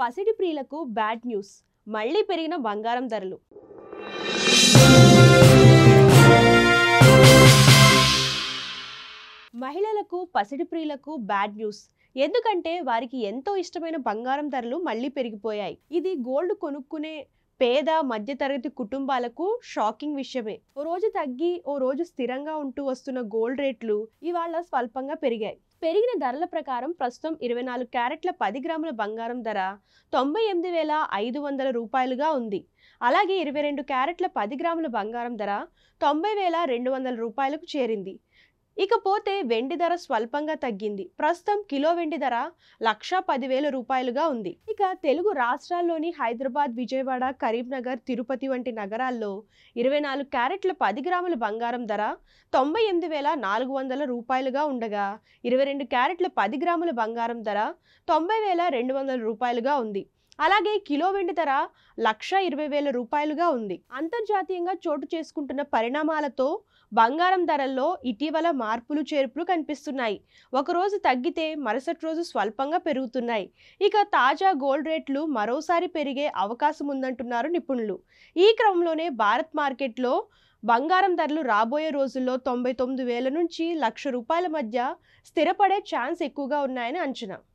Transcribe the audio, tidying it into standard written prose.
పసిడి ప్రియులకు bad news. మళ్ళీ పెరిగిన బంగారం ధరలు. మహిళలకు పసిడి ప్రియులకు బ్యాడ్ న్యూస్. ఎందుకంటే వారికి ఎంతో ఇష్టమైన బంగారం ధరలు మళ్ళీ పెరిగిపోయాయి. ఇది గోల్డ్ కొనుక్కునే పేద మధ్యతరగతి కుటుంబాలకు షాకింగ్ విషయమే. ఓ రోజు తగ్గి ఓ రోజు స్థిరంగా ఉంటూ వస్తున్న గోల్డ్ రేట్లు ఇవాళ స్వల్పంగా పెరిగాయి. పెరిగిన ధరల ప్రకారం ప్రస్తుతం 24 క్యారెట్ల 10 గ్రాముల బంగారం ధర 98,500 రూపాయలుగా ఉంది. అలాగే 22 క్యారెట్ల 10 గ్రాముల బంగారం ధర 90,200 రూపాయలకు చేరింది. ఇకపోతే వెండి ధర స్వల్పంగా తగ్గింది. ప్రస్తుతం కిలో వెండి ధర 1,10,000 రూపాయలుగా ఉంది. ఇక తెలుగు రాష్ట్రాల్లోని హైదరాబాద్, విజయవాడ, కరీంనగర్, తిరుపతి వంటి నగరాల్లో 24 క్యారెట్ల 10 గ్రాముల బంగారం ధర 98,400 రూపాయలుగా ఉండగా 22 క్యారెట్ల 10 గ్రాముల బంగారం ధర 90,200 రూపాయలుగా ఉంది. అలాగే కిలో వెండి ధర 1,20,000 రూపాయలుగా ఉంది. అంతర్జాతీయంగా చోటు చేసుకుంటున్న పరిణామాలతో బంగారం ధరల్లో ఇటీవల మార్పులు చేర్పులు కనిపిస్తున్నాయి. ఒకరోజు తగ్గితే మరుసటి రోజు స్వల్పంగా పెరుగుతున్నాయి. ఇక తాజా గోల్డ్ రేట్లు మరోసారి పెరిగే అవకాశం ఉందంటున్నారు నిపుణులు. ఈ క్రమంలోనే భారత్ మార్కెట్లో బంగారం ధరలు రాబోయే రోజుల్లో 99,000 నుంచి 1,00,000 రూపాయల మధ్య స్థిరపడే ఛాన్స్ ఎక్కువగా ఉన్నాయని అంచనా.